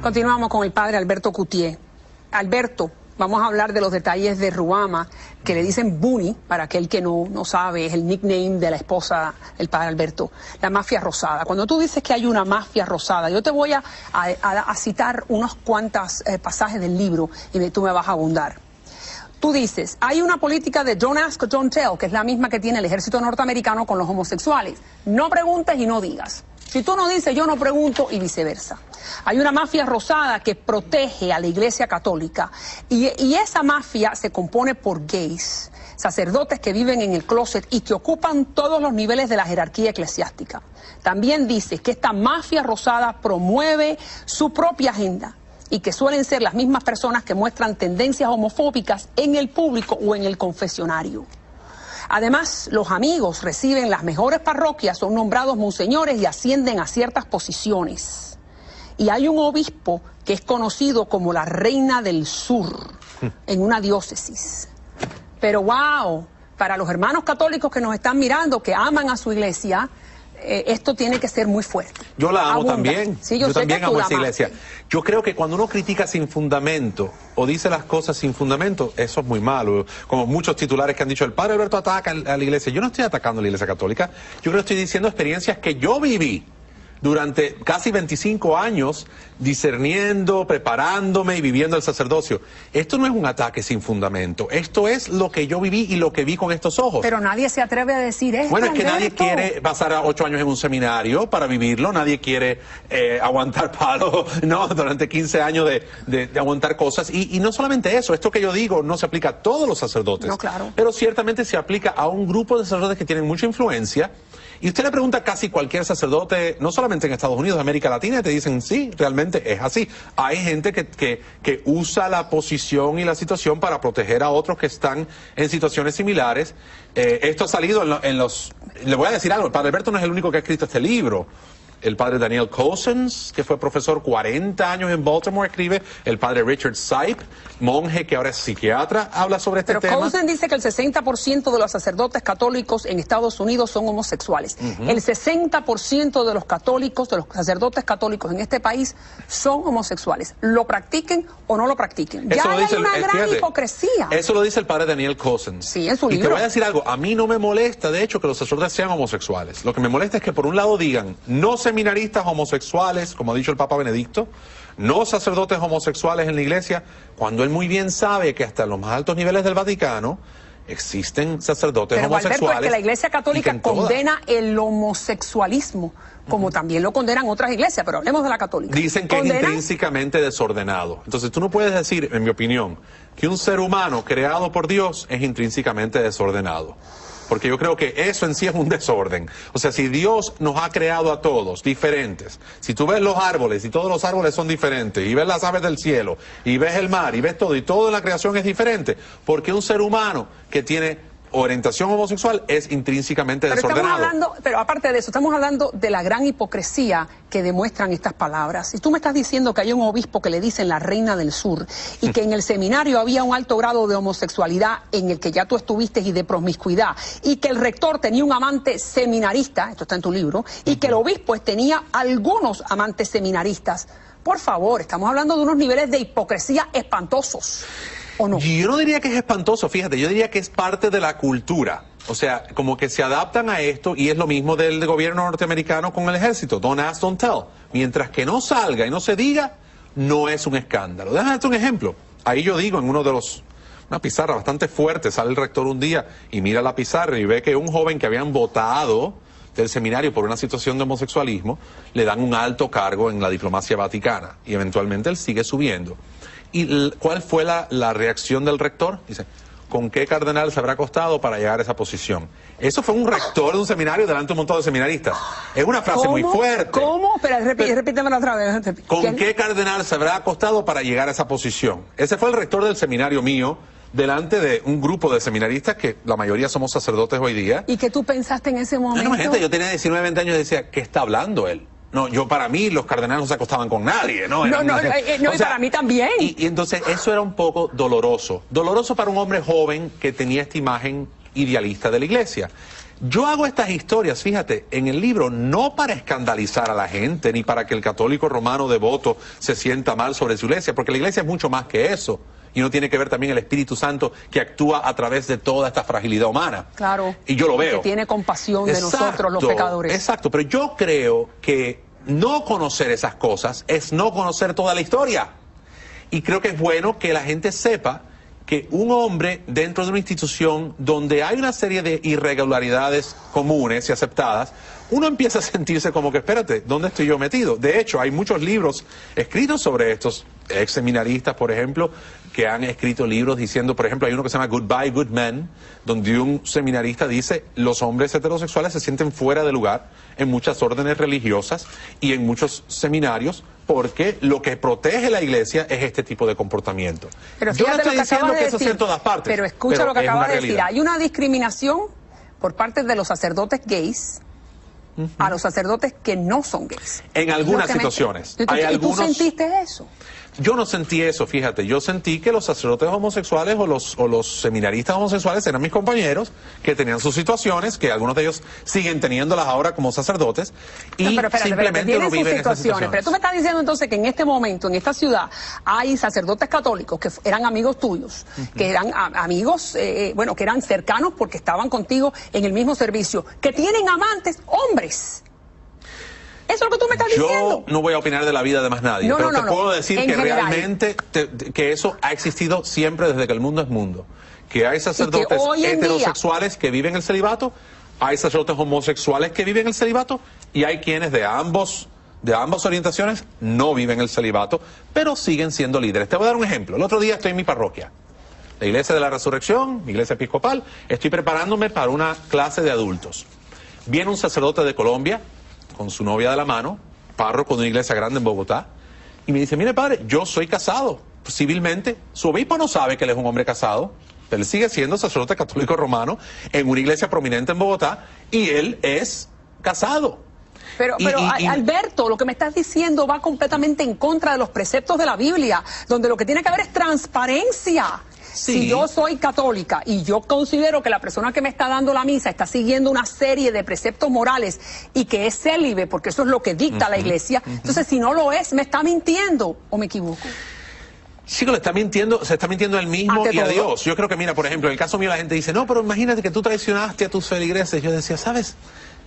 Continuamos con el padre Alberto Cutié. Alberto, vamos a hablar de los detalles de Ruama, que le dicen Bunny, para aquel que no sabe, es el nickname de la esposa del padre Alberto, la mafia rosada. Cuando tú dices que hay una mafia rosada, yo te voy a citar unos cuantos pasajes del libro y tú me vas a abundar. Tú dices, hay una política de don't ask, don't tell, que es la misma que tiene el ejército norteamericano con los homosexuales. No preguntes y no digas. Si tú no dices, yo no pregunto, y viceversa. Hay una mafia rosada que protege a la Iglesia Católica y esa mafia se compone por gays, sacerdotes que viven en el closet y que ocupan todos los niveles de la jerarquía eclesiástica. También dices que esta mafia rosada promueve su propia agenda y que suelen ser las mismas personas que muestran tendencias homofóbicas en el público o en el confesionario. Además, los amigos reciben las mejores parroquias, son nombrados monseñores y ascienden a ciertas posiciones. Y hay un obispo que es conocido como la Reina del Sur en una diócesis. Pero wow, para los hermanos católicos que nos están mirando, que aman a su iglesia, esto tiene que ser muy fuerte. Yo la amo también. Sí, yo también amo esa iglesia. Yo creo que cuando uno critica sin fundamento o dice las cosas sin fundamento, eso es muy malo. Como muchos titulares que han dicho, el padre Alberto ataca a la iglesia. Yo no estoy atacando a la iglesia católica. Yo creo que estoy diciendo experiencias que yo viví durante casi 25 años discerniendo, preparándome y viviendo el sacerdocio. Esto no es un ataque sin fundamento. Esto es lo que yo viví y lo que vi con estos ojos. Pero nadie se atreve a decir esto. Bueno, es que nadie quiere pasar 8 años en un seminario para vivirlo. Nadie quiere aguantar palo, ¿no? Durante 15 años de aguantar cosas. Y no solamente eso. Esto que yo digo no se aplica a todos los sacerdotes. No, claro. Pero ciertamente se aplica a un grupo de sacerdotes que tienen mucha influencia. Y usted le pregunta a casi cualquier sacerdote, no solamente en Estados Unidos, América Latina, y te dicen, sí, realmente es así. Hay gente que usa la posición y la situación para proteger a otros que están en situaciones similares. Esto ha salido en los... Le voy a decir algo, el padre Alberto no es el único que ha escrito este libro. El padre Daniel Cousins, que fue profesor 40 años en Baltimore, escribe. El padre Richard Sipe, monje que ahora es psiquiatra, habla sobre este tema. Pero Cousins dice que el 60% de los sacerdotes católicos en Estados Unidos son homosexuales. El 60% de los católicos, de los sacerdotes católicos en este país son homosexuales. Lo practiquen o no lo practiquen. Ya hay una gran hipocresía. Eso lo dice el padre Daniel Cousins. Sí, en su libro. Y te voy a decir algo, a mí no me molesta, de hecho, que los sacerdotes sean homosexuales. Lo que me molesta es que por un lado digan, no seminaristas homosexuales, como ha dicho el Papa Benedicto, no sacerdotes homosexuales en la iglesia, cuando él muy bien sabe que hasta en los más altos niveles del Vaticano existen sacerdotes homosexuales. Alberto, es que la iglesia católica condena el homosexualismo, como también lo condenan otras iglesias, pero hablemos de la católica. Dicen que es intrínsecamente desordenado. Entonces tú no puedes decir, en mi opinión, que un ser humano creado por Dios es intrínsecamente desordenado. Porque yo creo que eso en sí es un desorden. O sea, si Dios nos ha creado a todos diferentes, si tú ves los árboles y todos los árboles son diferentes, y ves las aves del cielo, y ves el mar, y ves todo, y todo en la creación es diferente, porque un ser humano que tiene orientación homosexual es intrínsecamente desordenado. Pero aparte de eso, estamos hablando de la gran hipocresía que demuestran estas palabras. Y tú me estás diciendo que hay un obispo que le dicen la Reina del Sur y que en el seminario había un alto grado de homosexualidad en el que ya tú estuviste y de promiscuidad, y que el rector tenía un amante seminarista, esto está en tu libro, y que el obispo tenía algunos amantes seminaristas. Por favor, estamos hablando de unos niveles de hipocresía espantosos. ¿O no? Yo no diría que es espantoso, fíjate, yo diría que es parte de la cultura. O sea, como que se adaptan a esto, y es lo mismo del gobierno norteamericano con el ejército. Don't ask, don't tell. Mientras que no salga y no se diga, no es un escándalo. Déjame darte un ejemplo. Ahí yo digo en una pizarra bastante fuerte, sale el rector un día y mira la pizarra y ve que un joven que habían votado del seminario por una situación de homosexualismo, le dan un alto cargo en la diplomacia vaticana, y eventualmente él sigue subiendo. ¿Y cuál fue la reacción del rector? Dice, ¿con qué cardenal se habrá acostado para llegar a esa posición? Eso fue un rector de un seminario delante de un montón de seminaristas. Es una frase muy fuerte. ¿Cómo? Espera, repítemela otra vez. ¿Con qué cardenal se habrá acostado para llegar a esa posición? Ese fue el rector del seminario mío, delante de un grupo de seminaristas que la mayoría somos sacerdotes hoy día. ¿Y qué tú pensaste en ese momento? No, gente, yo tenía 19, 20 años y decía, ¿qué está hablando él? No, para mí los cardenales no se acostaban con nadie, ¿no? Y para mí también. Y entonces eso era un poco doloroso. Doloroso para un hombre joven que tenía esta imagen idealista de la iglesia. Yo hago estas historias, fíjate, en el libro no para escandalizar a la gente, ni para que el católico romano devoto se sienta mal sobre su iglesia, porque la iglesia es mucho más que eso. Y no tiene que ver también el Espíritu Santo que actúa a través de toda esta fragilidad humana. Claro. Y yo lo veo. Que tiene compasión de nosotros los pecadores. Exacto, pero yo creo que no conocer esas cosas es no conocer toda la historia. Y creo que es bueno que la gente sepa que un hombre dentro de una institución donde hay una serie de irregularidades comunes y aceptadas, uno empieza a sentirse como que, espérate, ¿dónde estoy yo metido? De hecho, hay muchos libros escritos sobre estos ex seminaristas, por ejemplo, que han escrito libros diciendo, por ejemplo, hay uno que se llama Goodbye Good Men, donde un seminarista dice, los hombres heterosexuales se sienten fuera de lugar en muchas órdenes religiosas y en muchos seminarios, porque lo que protege la iglesia es este tipo de comportamiento. Pero yo no fíjate estoy diciendo que eso sea en todas partes. Pero escucha lo que es acaba una de decir. realidad. Hay una discriminación por parte de los sacerdotes gays a los sacerdotes que no son gays. En algunas situaciones. ¿Y tú sentiste eso? Yo no sentí eso, fíjate. Yo sentí que los sacerdotes homosexuales o los seminaristas homosexuales eran mis compañeros, que tenían sus situaciones, que algunos de ellos siguen teniéndolas ahora como sacerdotes, y simplemente no viven esas situaciones. Pero tú me estás diciendo entonces que en este momento, en esta ciudad, hay sacerdotes católicos que eran amigos tuyos, que eran amigos, bueno, que eran cercanos porque estaban contigo en el mismo servicio, que tienen amantes hombres. Eso es lo que tú me estás diciendo. Yo no voy a opinar de la vida de más nadie, pero te puedo decir que realmente que eso ha existido siempre desde que el mundo es mundo. Que hay sacerdotes heterosexuales que viven el celibato, hay sacerdotes homosexuales que viven el celibato y hay quienes de ambas orientaciones no viven el celibato, pero siguen siendo líderes. Te voy a dar un ejemplo. El otro día estoy en mi parroquia, la Iglesia de la Resurrección, mi iglesia episcopal. Estoy preparándome para una clase de adultos. Viene un sacerdote de Colombia con su novia de la mano, párroco de una iglesia grande en Bogotá, y me dice, mire padre, yo soy casado civilmente. Su obispo no sabe que él es un hombre casado, él sigue siendo sacerdote católico romano en una iglesia prominente en Bogotá, y él es casado. Pero Alberto, lo que me estás diciendo va completamente en contra de los preceptos de la Biblia, donde lo que tiene que haber es transparencia. Sí. Si yo soy católica y yo considero que la persona que me está dando la misa está siguiendo una serie de preceptos morales y que es célibe, porque eso es lo que dicta la iglesia, entonces si no lo es, ¿me está mintiendo o me equivoco? Sí, le está mintiendo, se está mintiendo él mismo y a Dios. Yo creo que, mira, por ejemplo, en el caso mío la gente dice, no, pero imagínate que tú traicionaste a tus feligreses. Yo decía, ¿sabes?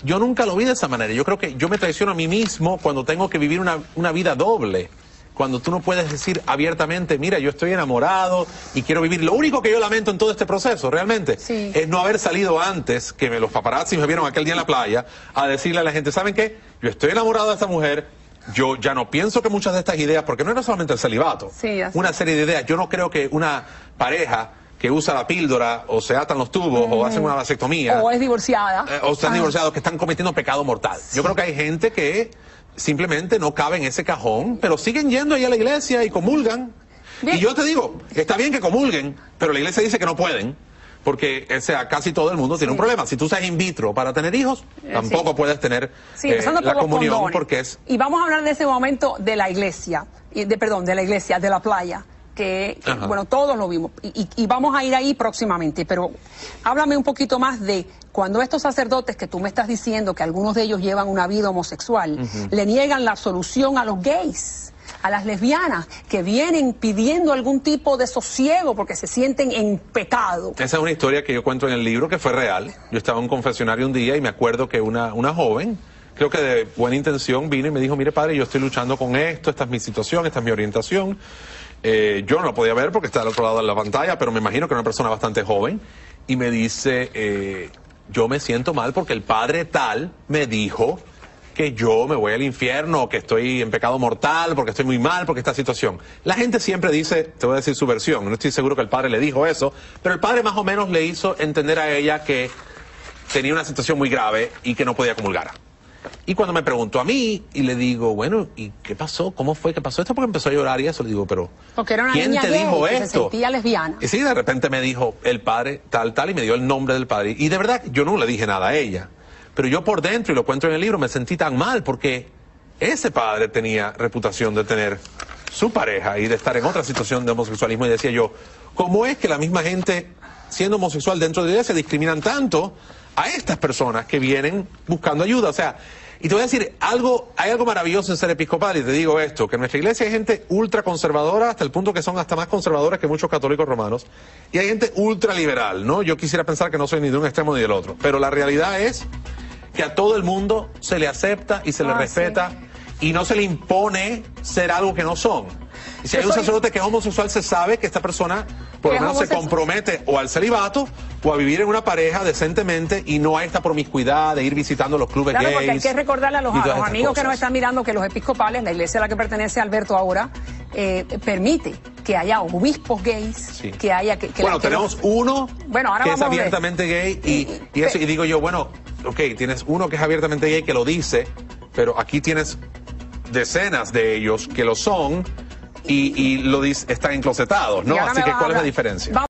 Yo nunca lo vi de esa manera. Yo creo que yo me traiciono a mí mismo cuando tengo que vivir una vida doble. Cuando tú no puedes decir abiertamente, mira, yo estoy enamorado y quiero vivir. Lo único que yo lamento en todo este proceso, realmente, es no haber salido antes, que los paparazzi me vieron aquel día en la playa, a decirle a la gente, ¿saben qué? Yo estoy enamorado de esta mujer, yo ya no pienso que muchas de estas ideas, porque no era solamente el celibato, una serie de ideas. Yo no creo que una pareja que usa la píldora, o se atan los tubos, o hacen una vasectomía, o es divorciada, o están divorciados, que están cometiendo pecado mortal. Yo creo que hay gente que simplemente no cabe en ese cajón, pero siguen yendo ahí a la iglesia y comulgan. Bien. Y yo te digo, está bien que comulguen, pero la iglesia dice que no pueden, porque casi todo el mundo tiene un problema. Si tú usas in vitro para tener hijos, tampoco puedes tener la comunión, porque es... Y vamos a hablar de ese momento de la iglesia, de la playa, que bueno, todos lo vimos, y vamos a ir ahí próximamente, pero háblame un poquito más de cuando estos sacerdotes que tú me estás diciendo que algunos de ellos llevan una vida homosexual, le niegan la absolución a los gays, a las lesbianas, que vienen pidiendo algún tipo de sosiego porque se sienten en pecado. Esa es una historia que yo cuento en el libro que fue real. Yo estaba en un confesionario un día y me acuerdo que una joven, creo que de buena intención, vino y me dijo, mire padre, yo estoy luchando con esto, esta es mi situación, esta es mi orientación. Yo no la podía ver porque está al otro lado de la pantalla, pero me imagino que era una persona bastante joven, y me dice, yo me siento mal porque el padre tal me dijo que yo me voy al infierno, que estoy en pecado mortal, porque estoy muy mal, porque esta situación. La gente siempre dice, te voy a decir su versión, no estoy seguro que el padre le dijo eso, pero el padre más o menos le hizo entender a ella que tenía una situación muy grave y que no podía comulgar. Y cuando me preguntó a mí, y le digo, bueno, ¿y qué pasó? ¿Cómo fue que pasó esto? Porque empezó a llorar y eso. Le digo, pero porque era una ¿quién niña te gay dijo que esto? Se sentía lesbiana. Y sí, de repente me dijo el padre tal, y me dio el nombre del padre. Y de verdad, yo no le dije nada a ella. Pero yo por dentro, y lo cuento en el libro, me sentí tan mal porque ese padre tenía reputación de tener su pareja y de estar en otra situación de homosexualismo. Y decía yo, ¿cómo es que la misma gente, siendo homosexual dentro de la iglesia, discriminan tanto a estas personas que vienen buscando ayuda. O sea, y te voy a decir, hay algo maravilloso en ser episcopal, y te digo esto, que en nuestra iglesia hay gente ultra conservadora, hasta el punto que son hasta más conservadores que muchos católicos romanos, y hay gente ultra liberal, ¿no? Yo quisiera pensar que no soy ni de un extremo ni del otro, pero la realidad es que a todo el mundo se le acepta y se le respeta, y no se le impone ser algo que no son. Y si hay un sacerdote que es homosexual, se sabe que esta persona por lo menos se compromete o al celibato o a vivir en una pareja decentemente, y no hay esta promiscuidad de ir visitando los clubes gays. Porque hay que recordarle a los amigos que nos están mirando que los episcopales, la iglesia a la que pertenece Alberto ahora, permite que haya obispos gays, que haya... bueno, tenemos uno ahora que es abiertamente gay, y digo yo, bueno, ok, tienes uno que es abiertamente gay que lo dice, pero aquí tienes decenas de ellos que lo son y lo están enclosetados, ¿no? Así que, ¿cuál es la diferencia?